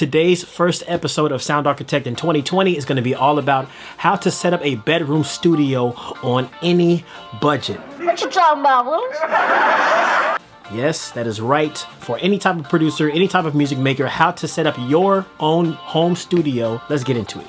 Today's first episode of Sound Architect in 2020 is going to be all about how to set up a bedroom studio on any budget. What you talking about, Willis? Yes, that is right. For any type of producer, any type of music maker, how to set up your own home studio. Let's get into it.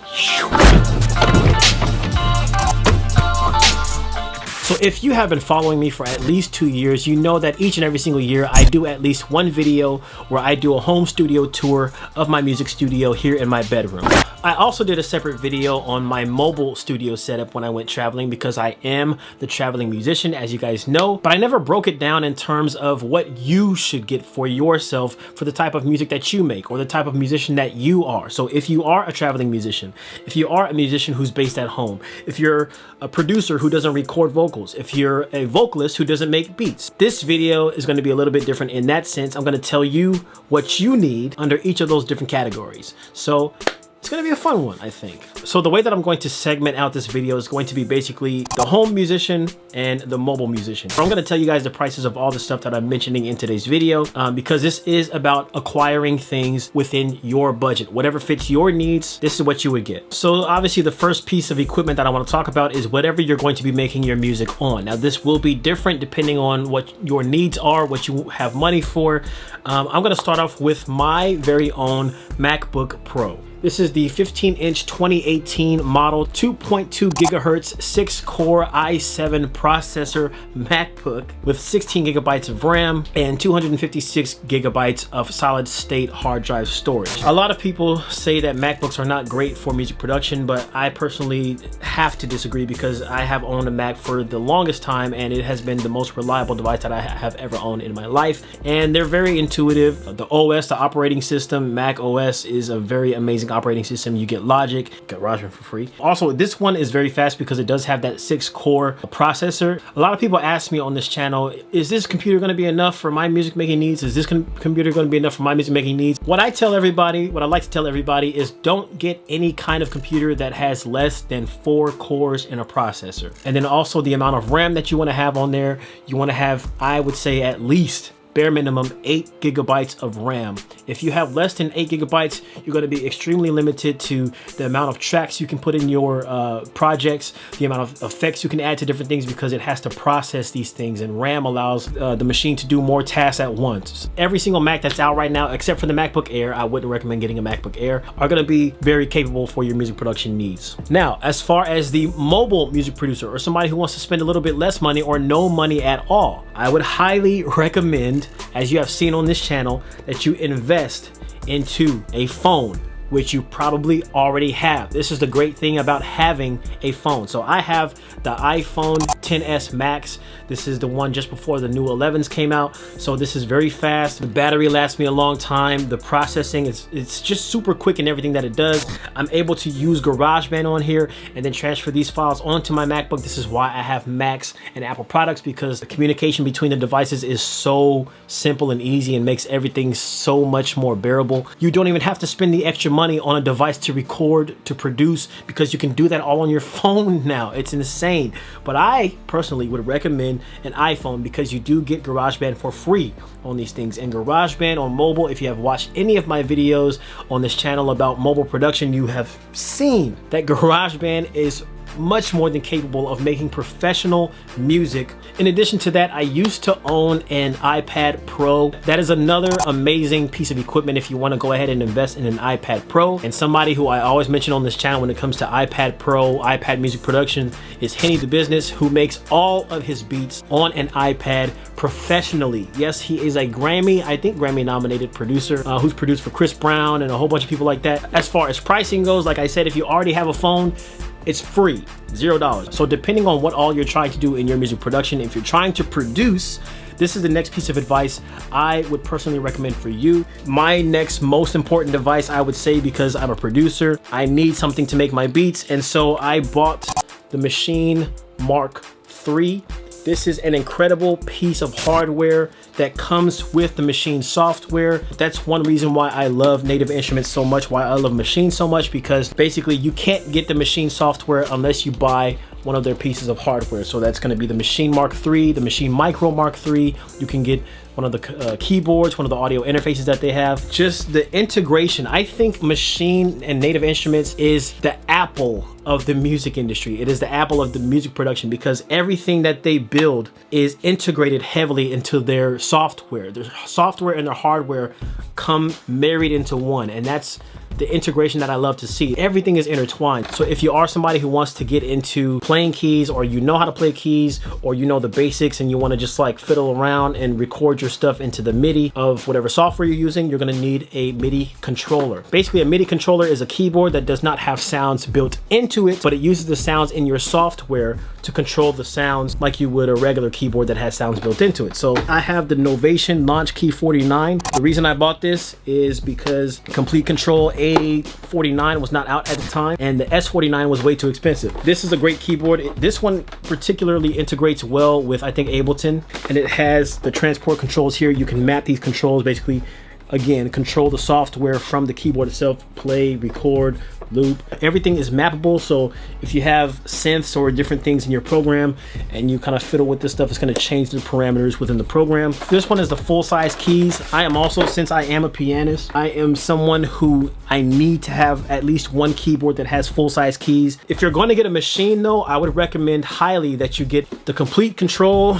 So if you have been following me for at least 2 years, you know that each and every single year I do at least one video where I do a home studio tour of my music studio here in my bedroom. I also did a separate video on my mobile studio setup when I went traveling because I am the traveling musician, as you guys know, but I never broke it down in terms of what you should get for yourself for the type of music that you make or the type of musician that you are. So if you are a traveling musician, if you are a musician who's based at home, if you're a producer who doesn't record vocals, if you're a vocalist who doesn't make beats, this video is going to be a little bit different in that sense. I'm going to tell you what you need under each of those different categories. So it's going to be a fun one, I think. So the way that I'm going to segment out this video is going to be basically the home musician and the mobile musician. I'm going to tell you guys the prices of all the stuff that I'm mentioning in today's video because this is about acquiring things within your budget. Whatever fits your needs, this is what you would get. So obviously the first piece of equipment that I want to talk about is whatever you're going to be making your music on. Now this will be different depending on what your needs are, what you have money for. I'm going to start off with my very own MacBook Pro. This is the 15-inch 2018 model 2.2 gigahertz 6-core i7 processor MacBook with 16 gigabytes of RAM and 256 gigabytes of solid-state hard drive storage. A lot of people say that MacBooks are not great for music production, but I personally have to disagree because I have owned a Mac for the longest time and it has been the most reliable device that I have ever owned in my life. And they're very intuitive. The OS, the operating system, Mac OS is a very amazing operating system. You get Logic, GarageBand for free. Also, this one is very fast because it does have that 6-core processor. A lot of people ask me on this channel, is this computer going to be enough for my music making needs? Is this computer going to be enough for my music making needs? What I like to tell everybody is don't get any kind of computer that has less than 4 cores in a processor. And then also the amount of RAM that you want to have on there, you want to have, I would say, at least bare minimum 8 gigabytes of RAM. If you have less than 8 gigabytes, you're going to be extremely limited to the amount of tracks you can put in your projects, the amount of effects you can add to different things because it has to process these things, and RAM allows the machine to do more tasks at once. Every single Mac that's out right now, except for the MacBook Air, I wouldn't recommend getting a MacBook Air, are going to be very capable for your music production needs. Now, as far as the mobile music producer or somebody who wants to spend a little bit less money or no money at all, I would highly recommend, as you have seen on this channel, that you invest into a phone, which you probably already have. This is the great thing about having a phone. So I have the iPhone XS Max. This is the one just before the new 11s came out. So this is very fast. The battery lasts me a long time. The processing it's just super quick in everything that it does. I'm able to use GarageBand on here and then transfer these files onto my MacBook. This is why I have Macs and Apple products, because the communication between the devices is so simple and easy and makes everything so much more bearable. You don't even have to spend the extra money on a device to record, to produce, because you can do that all on your phone now. It's insane. But I personally would recommend an iPhone because you do get GarageBand for free on these things. And GarageBand on mobile, if you have watched any of my videos on this channel about mobile production, you have seen that GarageBand is much more than capable of making professional music. In addition to that, I used to own an iPad Pro. That is another amazing piece of equipment if you want to go ahead and invest in an iPad Pro. And somebody who I always mention on this channel when it comes to iPad Pro, iPad music production, is Henny the Business, who makes all of his beats on an iPad professionally. Yes, he is a Grammy nominated producer who's produced for Chris Brown and a whole bunch of people like that. As far as pricing goes, like I said, if you already have a phone, it's free, $0. So depending on what all you're trying to do in your music production, if you're trying to produce, this is the next piece of advice I would personally recommend for you. My next most important device, I would say, because I'm a producer, I need something to make my beats, and so I bought the Machine Mark III. This is an incredible piece of hardware that comes with the Machine software. That's one reason why I love Native Instruments so much, why I love Machine so much, because basically you can't get the Machine software unless you buy one of their pieces of hardware. So that's going to be the Machine Mark III, the Machine Micro Mark III. You can get one of the keyboards, one of the audio interfaces that they have. Just the integration. I think Machine and Native Instruments is the Apple of the music industry. It is the Apple of the music production because everything that they build is integrated heavily into their software. Their software and their hardware come married into one, and that's the integration that I love to see. Everything is intertwined. So if you are somebody who wants to get into playing keys, or you know how to play keys, or you know the basics and you want to just like fiddle around and record your stuff into the MIDI of whatever software you're using, you're going to need a MIDI controller. Basically, a MIDI controller is a keyboard that does not have sounds built into it, but it uses the sounds in your software to control the sounds like you would a regular keyboard that has sounds built into it. So I have the Novation Launch Key 49. The reason I bought this is because Complete Control A49 was not out at the time, and the S49 was way too expensive. This is a great keyboard. This one particularly integrates well with, I think, Ableton, and it has the transport controls here. You can map these controls, basically, again, control the software from the keyboard itself, play, record, loop. Everything is mappable, so if you have synths or different things in your program and you kind of fiddle with this stuff, it's going to change the parameters within the program. This one is the full-size keys. I am also, since I am a pianist, I am someone who I need to have at least one keyboard that has full-size keys. If you're going to get a machine though, I would recommend highly that you get the Complete Control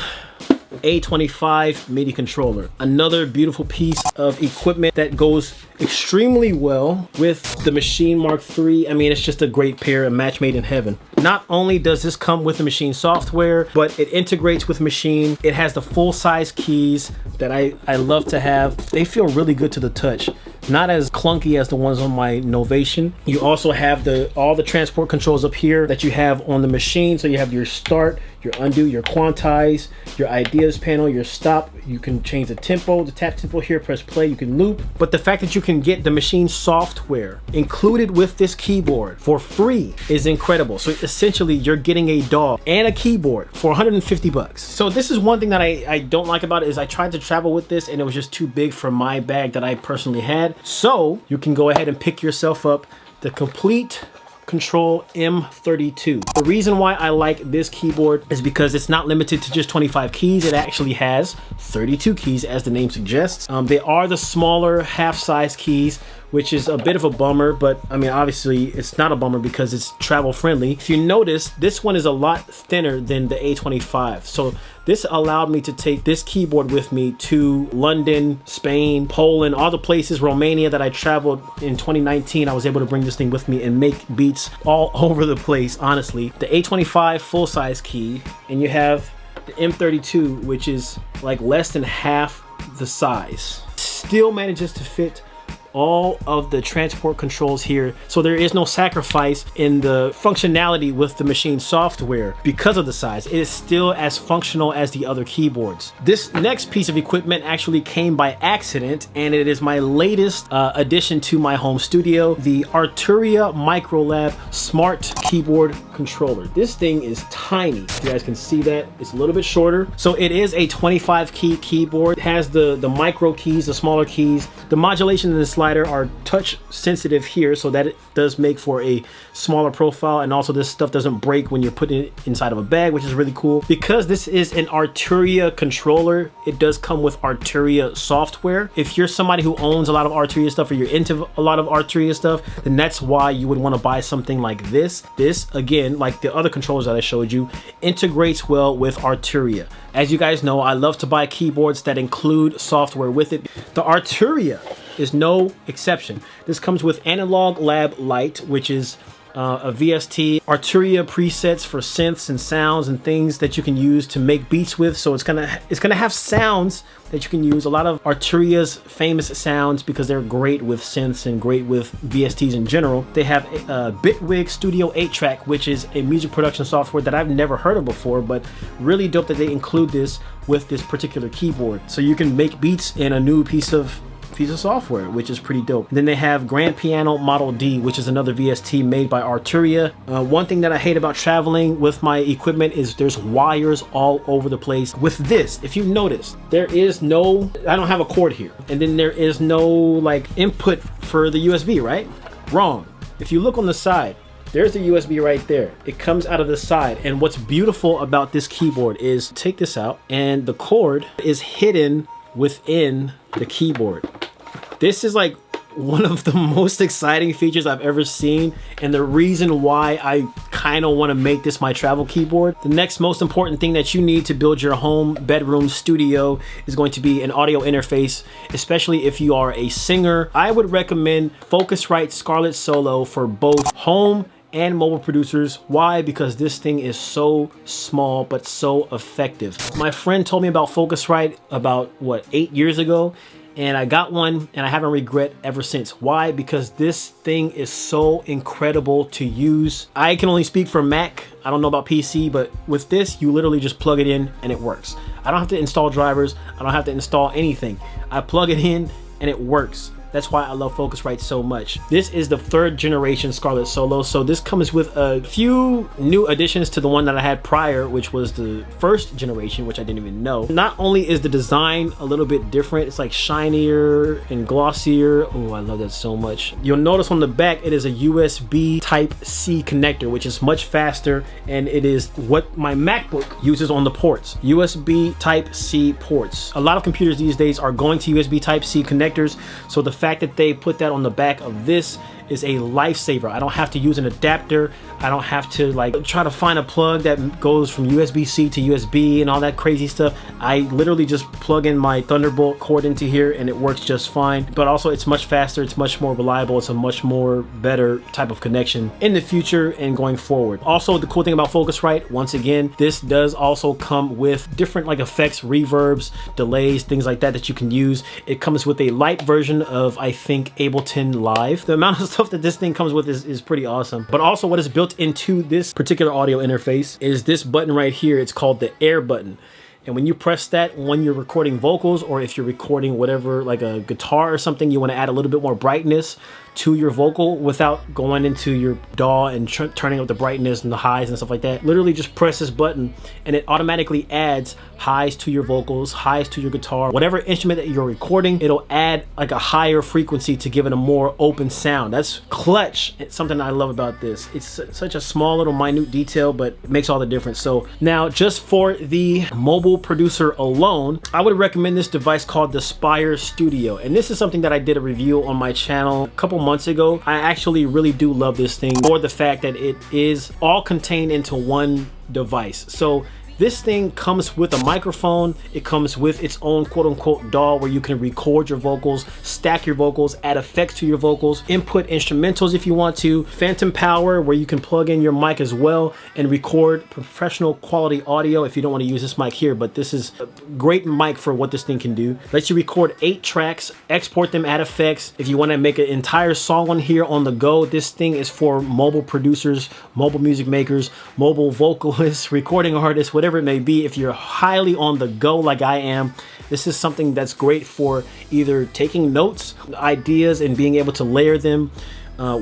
A25 MIDI controller. Another beautiful piece of equipment that goes extremely well with the Machine Mark III. I mean, it's just a great pair, a match made in heaven. Not only does this come with the Machine software, but it integrates with Machine. It has the full-size keys that I love to have. They feel really good to the touch. Not as clunky as the ones on my Novation. You also have all the transport controls up here that you have on the Machine. So you have your start, your undo, your quantize, your ideas panel, your stop. You can change the tempo, the tap tempo here, press play, you can loop. But the fact that you can get the Machine software included with this keyboard for free is incredible. So essentially you're getting a DAW and a keyboard for 150 bucks. So this is one thing that I don't like about it, is I tried to travel with this and it was just too big for my bag that I personally had. So you can go ahead and pick yourself up the Complete Control M32. The reason why I like this keyboard is because it's not limited to just 25 keys. It actually has 32 keys, as the name suggests. They are the smaller half-size keys, which is a bit of a bummer, but I mean, obviously it's not a bummer because it's travel friendly. If you notice, this one is a lot thinner than the A25. So this allowed me to take this keyboard with me to London, Spain, Poland, all the places, Romania that I traveled in 2019. I was able to bring this thing with me and make beats all over the place, honestly. The A25 full-size key, and you have the M32, which is like less than half the size. Still manages to fit all of the transport controls here, so there is no sacrifice in the functionality with the Machine software because of the size. It is still as functional as the other keyboards. This next piece of equipment actually came by accident, and it is my latest addition to my home studio, the Arturia Microlab Smart Keyboard Controller. This thing is tiny. You guys can see that it's a little bit shorter. So it is a 25 key keyboard. It has the micro keys, the smaller keys. The modulation in the slider are touch sensitive here, so that it does make for a smaller profile, and also this stuff doesn't break when you're putting it inside of a bag, which is really cool. Because this is an Arturia controller, it does come with Arturia software. If you're somebody who owns a lot of Arturia stuff, or you're into a lot of Arturia stuff, then that's why you would want to buy something like this. This, again, like the other controllers that I showed you, integrates well with Arturia. As you guys know, I love to buy keyboards that include software with it. The Arturia is no exception. This comes with Analog Lab Lite, which is a VST, Arturia presets for synths and sounds and things that you can use to make beats with. So it's gonna have sounds that you can use. A lot of Arturia's famous sounds because they're great with synths and great with VSTs in general. They have Bitwig Studio 8-Track, which is a music production software that I've never heard of before, but really dope that they include this with this particular keyboard. So you can make beats in a new piece of software, which is pretty dope. And then they have Grand Piano Model D, which is another VST made by Arturia. One thing that I hate about traveling with my equipment is there's wires all over the place. With this, if you notice, there is no, I don't have a cord here, and then there is no like input for the USB, right? Wrong. If you look on the side, There's the USB right there. It comes out of the side. And what's beautiful about this keyboard is, take this out, and the cord is hidden within the keyboard. This is like one of the most exciting features I've ever seen, and the reason why I kind of want to make this my travel keyboard. The next most important thing that you need to build your home, bedroom, studio is going to be an audio interface, especially if you are a singer. I would recommend Focusrite Scarlett Solo for both home and mobile producers. Why? Because this thing is so small but so effective. My friend told me about Focusrite about, what, 8 years ago, and I got one and I haven't regret ever since. Why? Because this thing is so incredible to use. I can only speak for Mac. I don't know about PC, but with this, you literally just plug it in and it works. I don't have to install drivers. I don't have to install anything. I plug it in and it works. That's why I love Focusrite so much. This is the 3rd generation Scarlett Solo, so this comes with a few new additions to the one that I had prior, which was the 1st generation, which I didn't even know. Not only is the design a little bit different, it's like shinier and glossier. Oh, I love that so much. You'll notice on the back, it is a USB Type-C connector, which is much faster, and it is what my MacBook uses on the ports. USB Type-C ports. A lot of computers these days are going to USB Type-C connectors, so the fact that they put that on the back of this is a lifesaver. I don't have to use an adapter. I don't have to like try to find a plug that goes from USB-C to USB and all that crazy stuff. I literally just plug in my Thunderbolt cord into here and it works just fine. But also it's much faster, it's much more reliable, it's a much more better type of connection in the future and going forward. Also, the cool thing about Focusrite, once again, this does also come with different like effects, reverbs, delays, things like that you can use. It comes with a light version of, I think, Ableton Live. The amount of stuff that this thing comes with is pretty awesome. But also what is built into this particular audio interface is this button right here. It's called the air button. And when you press that when you're recording vocals, or if you're recording whatever, like a guitar or something, you want to add a little bit more brightness to your vocal without going into your DAW and turning up the brightness and the highs and stuff like that. Literally just press this button and it automatically adds highs to your vocals, highs to your guitar, whatever instrument that you're recording, it'll add like a higher frequency to give it a more open sound. That's clutch. It's something I love about this. It's such a small little minute detail, but it makes all the difference. So now, just for the mobile producer alone, I would recommend this device called the Spire Studio. And this is something that I did a review on my channel a couple months ago. I actually really do love this thing for the fact that it is all contained into one device. So this thing comes with a microphone. It comes with its own quote-unquote DAW where you can record your vocals, stack your vocals, add effects to your vocals, input instrumentals if you want to, phantom power where you can plug in your mic as well and record professional quality audio if you don't want to use this mic here, but this is a great mic for what this thing can do. Lets you record 8 tracks, export them, add effects. If you want to make an entire song on here on the go, this thing is for mobile producers, mobile music makers, mobile vocalists, recording artists, whatever it may be. If you're highly on the go like I am, this is something that's great for either taking notes, ideas, and being able to layer them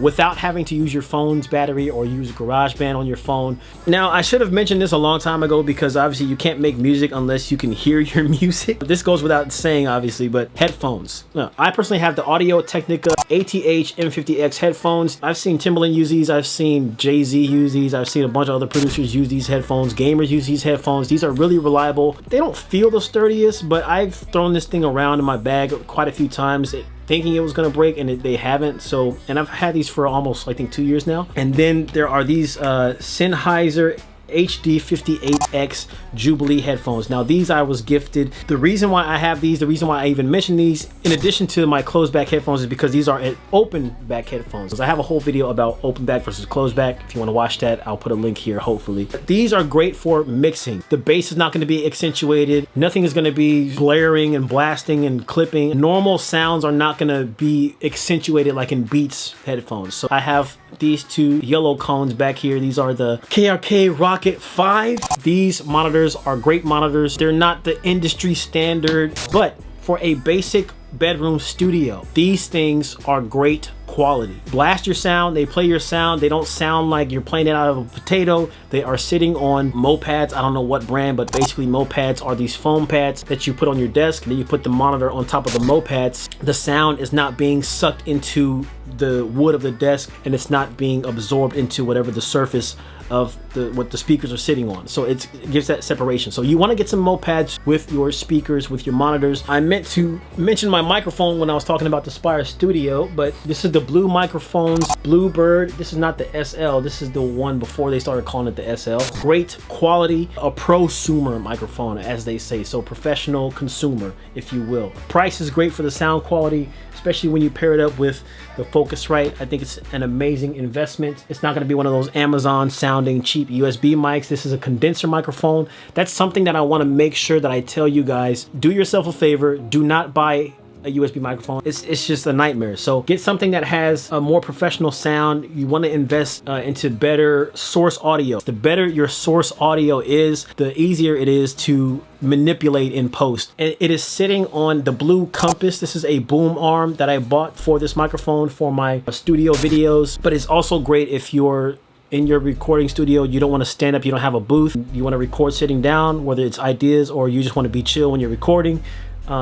without having to use your phone's battery or use GarageBand on your phone. Now, I should have mentioned this a long time ago because obviously you can't make music unless you can hear your music. This goes without saying, obviously, but headphones. Now, I personally have the Audio-Technica ATH M50X headphones. I've seen Timbaland use these. I've seen Jay-Z use these. I've seen a bunch of other producers use these headphones. Gamers use these headphones. These are really reliable. They don't feel the sturdiest, but I've thrown this thing around in my bag quite a few times, thinking it was gonna break, and they haven't. So, and I've had these for almost, I think, 2 years now. And then there are these Sennheiser HD58X Jubilee headphones. Now these I was gifted. The reason why I have these, the reason why I even mention these in addition to my closed back headphones, is because these are open back headphones. I have a whole video about open back versus closed back. If you want to watch that, I'll put a link here, hopefully. These are great for mixing. The bass is not going to be accentuated. Nothing is going to be blaring and blasting and clipping. Normal sounds are not going to be accentuated like in Beats headphones. So I have these 2 yellow cones back here. These are the KRK Rocket 5. These monitors are great monitors. They're not the industry standard, but for a basic bedroom studio, these things are great quality. Blast your sound, they play your sound. They don't sound like you're playing it out of a potato. They are sitting on Mopads. I don't know what brand, but basically Mopads are these foam pads that you put on your desk, and then you put the monitor on top of the Mopads. The sound is not being sucked into the wood of the desk, and it's not being absorbed into whatever the surface of what the speakers are sitting on. So it gives that separation. So you want to get some mopeds with your speakers, with your monitors. I meant to mention my microphone when I was talking about the Spire Studio, but this is the Blue microphones, Bluebird. This is not the SL. This is the one before they started calling it the SL. Great quality, a prosumer microphone, as they say. So professional consumer, if you will. Price is great for the sound quality, especially when you pair it up with the Focusrite. I think it's an amazing investment. It's not going to be one of those Amazon sounding cheap USB mics. This is a condenser microphone. That's something that I want to make sure that I tell you guys. Do yourself a favor. Do not buy a USB microphone. It's just a nightmare. So get something that has a more professional sound. You want to invest into better source audio. The better your source audio is, the easier it is to manipulate in post. And it is sitting on the Blue Compass. This is a boom arm that I bought for this microphone for my studio videos, but it's also great if you're in your recording studio, you don't want to stand up, you don't have a booth, you want to record sitting down, whether it's ideas or you just want to be chill when you're recording.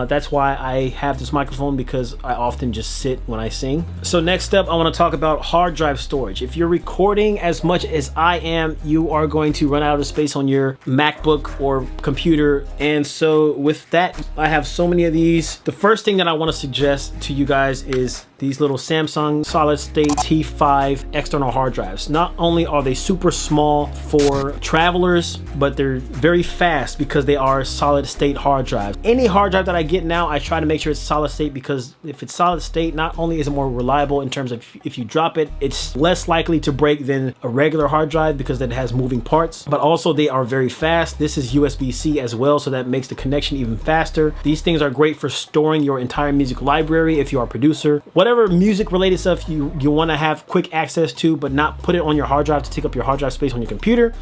That's why I have this microphone, because I often just sit when I sing. So next up, I want to talk about hard drive storage. If you're recording as much as I am, you are going to run out of space on your MacBook or computer. And so with that, I have so many of these. The first thing that I want to suggest to you guys is these little Samsung solid state T5 external hard drives. Not only are they super small for travelers, but they're very fast because they are solid state hard drives. Any hard drive that I get now, I try to make sure it's solid state, because if it's solid state, not only is it more reliable in terms of if you drop it, it's less likely to break than a regular hard drive because it has moving parts, but also they are very fast. This is USB-C as well, so that makes the connection even faster. These things are great for storing your entire music library if you are a producer. Whatever music related stuff you want to have quick access to, but not put it on your hard drive to take up your hard drive space on your computer.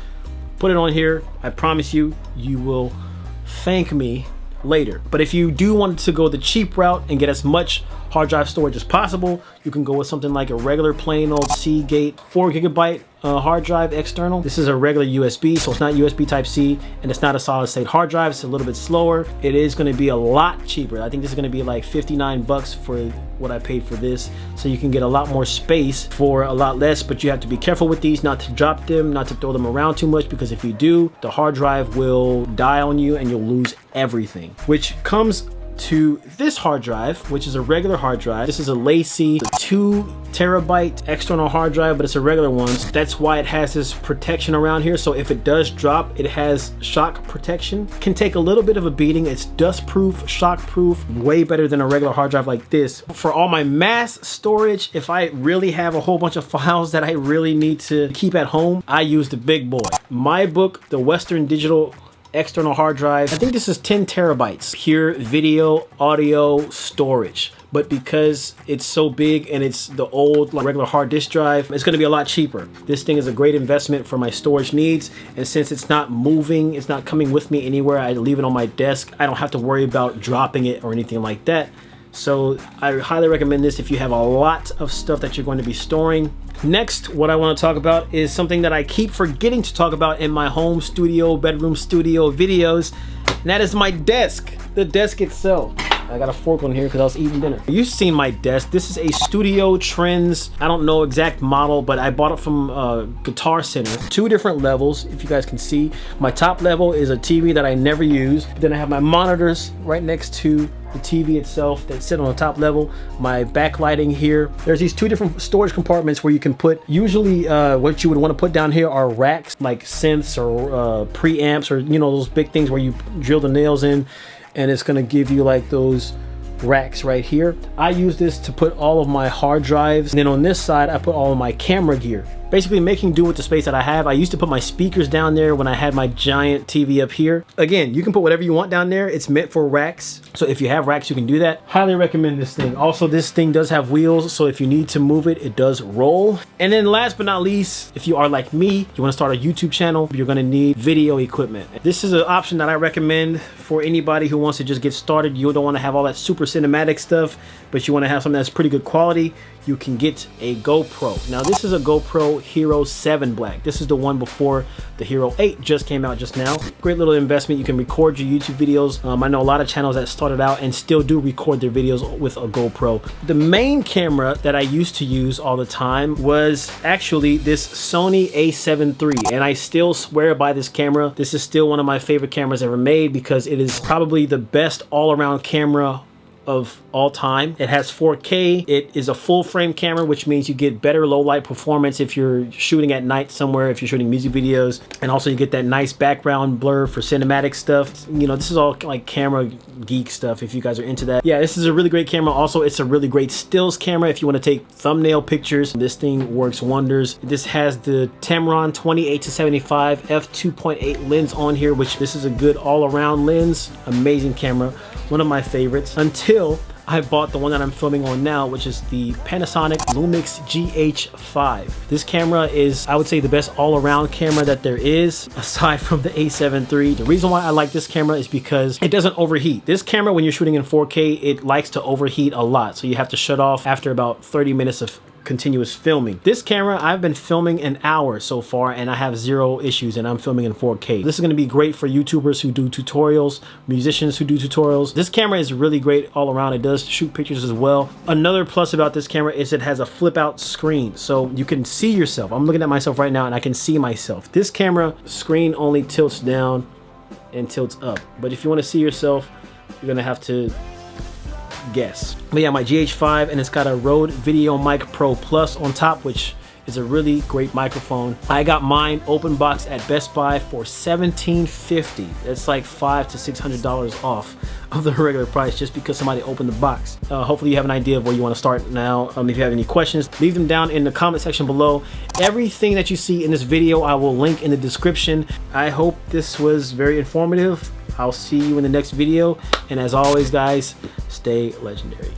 Put it on here. I promise you, you will thank me later. But if you do want to go the cheap route and get as much hard drive storage as possible, you can go with something like a regular plain old Seagate 4 gigabyte hard drive external. This is a regular USB, so it's not USB type C, and it's not a solid state hard drive. It's a little bit slower. It is going to be a lot cheaper. I think this is going to be like 59 bucks for what I paid for this, so you can get a lot more space for a lot less. But you have to be careful with these, not to drop them, not to throw them around too much, because if you do, the hard drive will die on you and you'll lose everything. Which comes to this hard drive, which is a regular hard drive. This is a Lacey, a 2 terabyte external hard drive, but it's a regular one. So that's why it has this protection around here. So if it does drop, it has shock protection. Can take a little bit of a beating. It's dust proof, shock proof, way better than a regular hard drive like this. For all my mass storage, if I really have a whole bunch of files that I really need to keep at home, I use the big boy. My book, the Western Digital external hard drive. I think this is 10 terabytes pure video audio storage, but because it's so big and it's the old like regular hard disk drive, it's going to be a lot cheaper. This thing is a great investment for my storage needs, and since it's not moving, it's not coming with me anywhere, I leave it on my desk. I don't have to worry about dropping it or anything like that. So I highly recommend this if you have a lot of stuff that you're going to be storing. Next, what I want to talk about is something that I keep forgetting to talk about in my home studio, bedroom studio videos, and that is my desk, the desk itself. I got a fork on here because I was eating dinner. You've seen my desk. This is a Studio Trends, I don't know exact model, but I bought it from Guitar Center. 2 different levels, if you guys can see. My top level is a TV that I never use. Then I have my monitors right next to the TV itself that sit on the top level. My backlighting here. There's these 2 different storage compartments where you can put, usually what you would want to put down here are racks like synths or preamps, or you know, those big things where you drill the nails in, and it's gonna give you like those racks right here. I use this to put all of my hard drives, and then on this side I put all of my camera gear. Basically making do with the space that I have. I used to put my speakers down there when I had my giant TV up here. Again, you can put whatever you want down there. It's meant for racks. So if you have racks, you can do that. Highly recommend this thing. Also, this thing does have wheels, so if you need to move it, it does roll. And then last but not least, if you are like me, you want to start a YouTube channel, you're going to need video equipment. This is an option that I recommend for anybody who wants to just get started. You don't want to have all that super cinematic stuff. but you want to have something that's pretty good quality, you can get a GoPro. Now this is a GoPro Hero 7 Black. This is the one before the Hero 8 just came out just now. Great little investment. You can record your YouTube videos. I know a lot of channels that started out and still do record their videos with a GoPro. The main camera that I used to use all the time was actually this Sony a7 III, and I still swear by this camera. This is still one of my favorite cameras ever made because it is probably the best all-around camera of all time. It has 4K. It is a full frame camera, which means you get better low light performance if you're shooting at night somewhere, if you're shooting music videos, and also you get that nice background blur for cinematic stuff. You know, this is all like camera geek stuff if you guys are into that. Yeah, this is a really great camera. Also, it's a really great stills camera if you want to take thumbnail pictures. This thing works wonders. This has the Tamron 28-75 f2.8 lens on here, which this is a good all-around lens. Amazing camera. One of my favorites until I bought the one that I'm filming on now, which is the Panasonic Lumix GH5. This camera is, I would say, the best all-around camera that there is, aside from the a7 III. The reason why I like this camera is because it doesn't overheat. This camera, when you're shooting in 4K, it likes to overheat a lot, so you have to shut off after about 30 minutes of continuous filming. This camera, I've been filming an hour so far and I have 0 issues, and I'm filming in 4K. This is going to be great for YouTubers who do tutorials, musicians who do tutorials. This camera is really great all around. It does shoot pictures as well. Another plus about this camera is it has a flip out screen, so you can see yourself. I'm looking at myself right now and I can see myself. This camera screen only tilts down and tilts up, but if you want to see yourself, you're gonna have to guess. But yeah, my GH5, and it's got a Rode Video Mic Pro Plus on top, which is a really great microphone. I got mine open box at Best Buy for $17.50. That's like $500 to $600 off of the regular price just because somebody opened the box. Hopefully you have an idea of where you want to start now. If you have any questions, leave them down in the comment section below. Everything that you see in this video I will link in the description. I hope this was very informative. I'll see you in the next video, and as always guys, stay legendary.